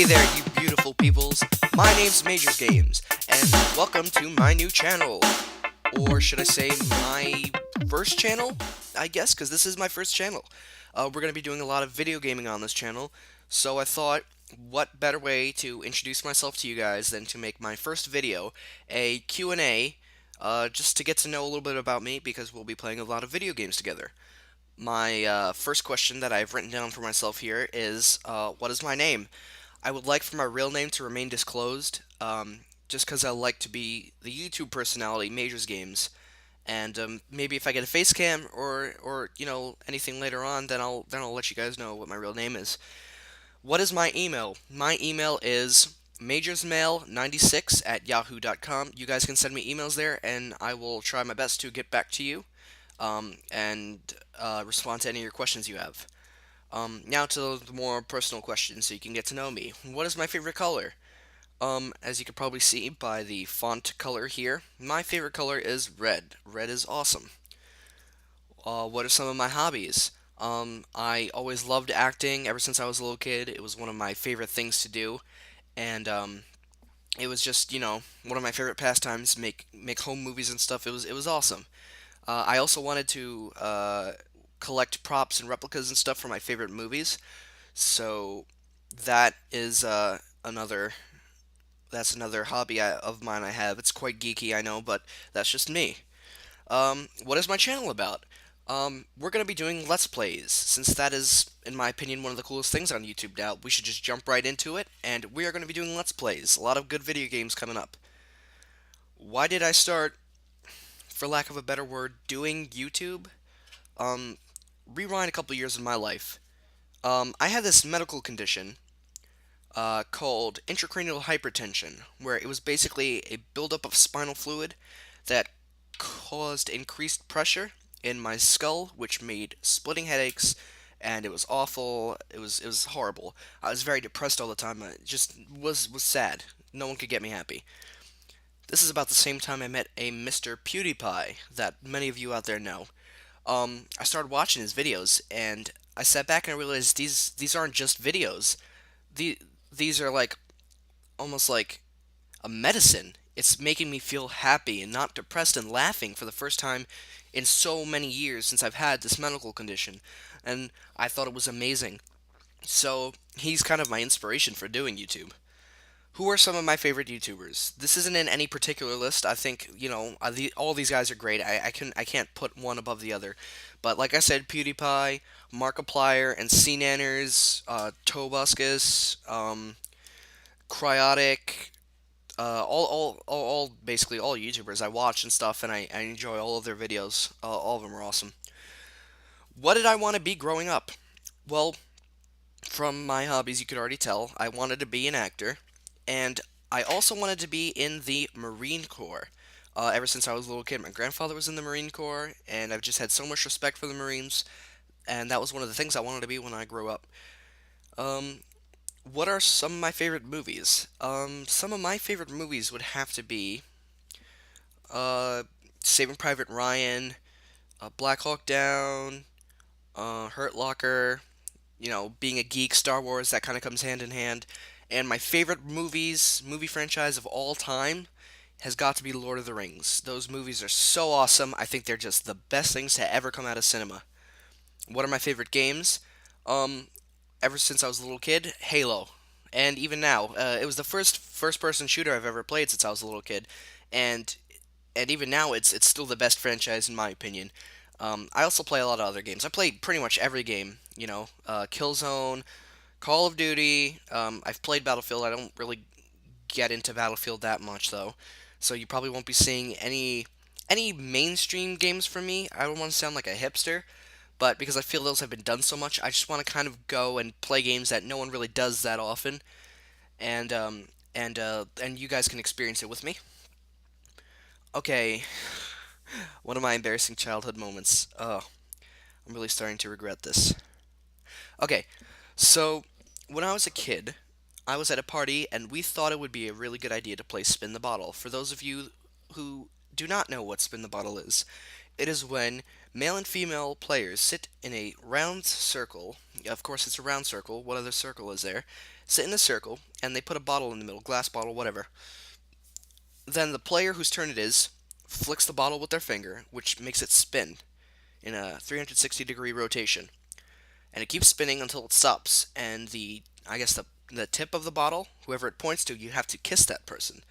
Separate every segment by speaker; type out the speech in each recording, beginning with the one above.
Speaker 1: Hey there, you beautiful peoples. My name's Majors Games, and welcome to my new channel. Or should I say my first channel? I guess, because this is my first channel. We're going to be doing a lot of video gaming on this channel, so I thought, what better way to introduce myself to you guys than to make my first video a Q&A, just to get to know a little bit about me, because we'll be playing a lot of video games together. My first question that I've written down for myself here is, what is my name? I would like for my real name to remain disclosed, just because I like to be the YouTube personality, Majors Games. And maybe if I get a face cam or anything later on, then I'll let you guys know what my real name is. What is my email? My email is majorsmail96@yahoo.com. You guys can send me emails there, and I will try my best to get back to you and respond to any of your questions you have. Now to the more personal questions so you can get to know me. What is my favorite color? As you can probably see by the font color here, my favorite color is red. Red is awesome. What are some of my hobbies? I always loved acting ever since I was a little kid. It was one of my favorite things to do, and it was just one of my favorite pastimes. Make home movies and stuff. It was awesome. I also wanted to collect props and replicas and stuff for my favorite movies. So that is another that's another hobby of mine I have. It's quite geeky, I know, but that's just me. What is my channel about? We're gonna be doing Let's Plays, since that is, in my opinion, one of the coolest things on YouTube now. We should just jump right into it, and we are gonna be doing Let's Plays. A lot of good video games coming up. Why did I start, for lack of a better word, doing YouTube? Um, Rewind a couple years in my life. I had this medical condition called intracranial hypertension, where it was basically a buildup of spinal fluid that caused increased pressure in my skull, which made splitting headaches, and it was awful. It was horrible. I was very depressed all the time. It just was sad. No one could get me happy. This is about the same time I met a Mr. PewDiePie that many of you out there know. I started watching his videos, and I sat back and I realized these aren't just videos. The, these are like almost like a medicine. It's making me feel happy and not depressed and laughing for the first time in so many years since I've had this medical condition. And I thought it was amazing. So he's kind of my inspiration for doing YouTube. Who are some of my favorite YouTubers? This isn't in any particular list. I think all these guys are great. I can't put one above the other, but like I said, PewDiePie, Markiplier, and CNanners, Tobuscus, Cryotic, basically all YouTubers I watch and stuff, and I enjoy all of their videos. All of them are awesome. What did I want to be growing up? Well, from my hobbies, you could already tell, I wanted to be an actor, and I also wanted to be in the Marine Corps. Ever since I was a little kid, my grandfather was in the Marine Corps, and I've just had so much respect for the Marines, and that was one of the things I wanted to be when I grew up. Um, what are some of my favorite movies? Some of my favorite movies would have to be uh, Saving Private Ryan, Black Hawk Down, Hurt Locker. Being a geek, Star Wars, that kind of comes hand in hand. And my favorite movie franchise of all time has got to be Lord of the Rings. Those movies are so awesome. I think they're just the best things to ever come out of cinema. What are my favorite games? Um, Ever since I was a little kid, Halo. And even now, it was the first person shooter I've ever played since I was a little kid. And and even now, it's still the best franchise in my opinion. I also play a lot of other games. I play pretty much every game. Killzone, Call of Duty. I've played Battlefield. I don't really get into Battlefield that much though, so you probably won't be seeing any mainstream games from me. I don't want to sound like a hipster, but because I feel those have been done so much, I just want to kind of go and play games that no one really does that often, and and you guys can experience it with me. Okay, one of my embarrassing childhood moments. Oh, I'm really starting to regret this. Okay, so when I was a kid, I was at a party and we thought it would be a really good idea to play Spin the Bottle. For those of you who do not know what Spin the Bottle is, it is when male and female players sit in a round circle. Of course, it's a round circle. What other circle is there? sit in a circle, and they put a bottle in the middle, glass bottle, whatever. Then the player whose turn it is flicks the bottle with their finger, which makes it spin in a 360-degree rotation, and it keeps spinning until it stops. And I guess the tip of the bottle, whoever it points to, you have to kiss that person.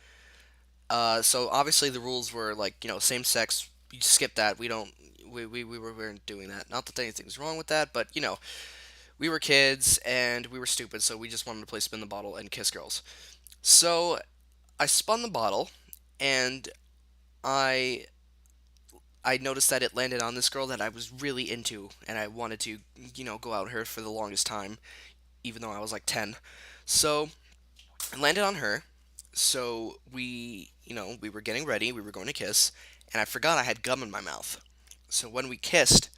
Speaker 1: So obviously the rules were like, same sex. You skip that. We weren't doing that. Not that anything's wrong with that, but we were kids and we were stupid, so we just wanted to play spin the bottle and kiss girls. So I spun the bottle, and I I noticed that it landed on this girl that I was really into, and I wanted to, go out with her for the longest time, even though I was like 10. So it landed on her. So we were getting ready. We were going to kiss, and I forgot I had gum in my mouth. So when we kissed,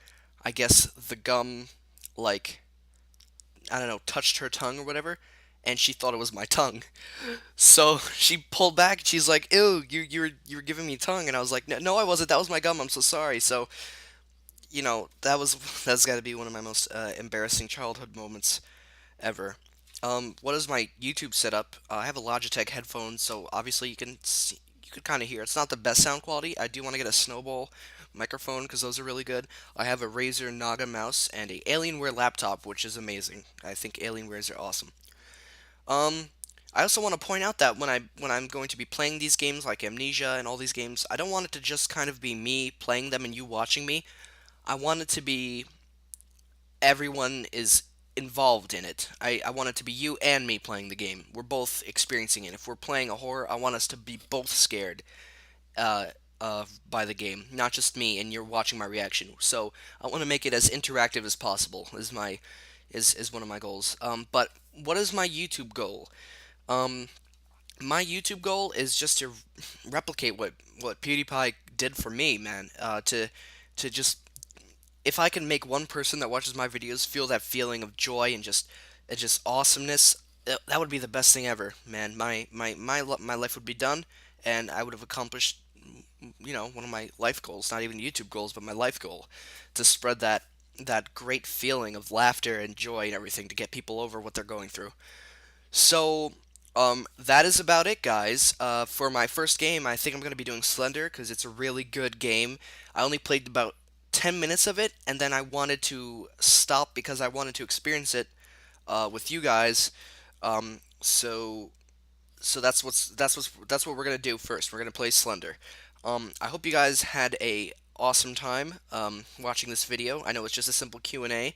Speaker 1: I guess the gum, like, I don't know, touched her tongue or whatever, and she thought it was my tongue. So she pulled back. And she's like, "Ew, you were giving me tongue," and I was like, "No, no, I wasn't. That was my gum. I'm so sorry." So that's got to be one of my most embarrassing childhood moments ever. What is my YouTube setup? I have a Logitech headphone, so obviously you could kind of hear. It's not the best sound quality. I do want to get a Snowball microphone because those are really good. I have a Razer Naga mouse and a Alienware laptop, which is amazing. I think Alienwares are awesome. Um, I also want to point out that when I'm going to be playing these games like Amnesia and all these games, I don't want it to just kind of be me playing them and you watching me. I want it to be everyone is involved in it. I want it to be you and me playing the game. We're both experiencing it. If we're playing a horror, I want us to be both scared uh, by the game, not just me and you're watching my reaction. So I want to make it as interactive as possible. Is one of my goals. But what is my YouTube goal? Um, my YouTube goal is just to replicate what PewDiePie did for me, man. To just if I can make one person that watches my videos feel that feeling of joy and just awesomeness, that would be the best thing ever, man. My life would be done, and I would have accomplished, one of my life goals. Not even YouTube goals, but my life goal, to spread that great feeling of laughter and joy and everything to get people over what they're going through. So, that is about it, guys. For my first game, I think I'm going to be doing Slender because it's a really good game. I only played about 10 minutes of it, and then I wanted to stop because I wanted to experience it with you guys. So, that's what we're gonna do first. We're gonna play Slender. I hope you guys had a awesome time watching this video. I know it's just a simple Q&A,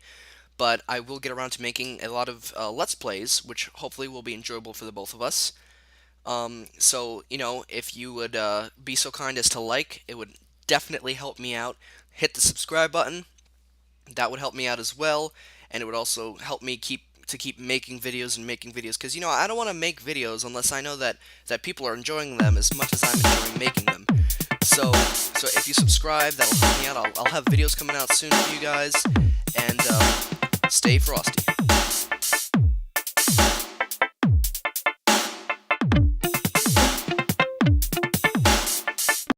Speaker 1: but I will get around to making a lot of Let's Plays, which hopefully will be enjoyable for the both of us. So, if you would be so kind as to like, it would definitely help me out. Hit the subscribe button. That would help me out as well, and it would also help me keep making videos and making videos, because I don't want to make videos unless I know that people are enjoying them as much as I'm enjoying making them. So if you subscribe, that'll help me out. I'll have videos coming out soon for you guys, and stay frosty.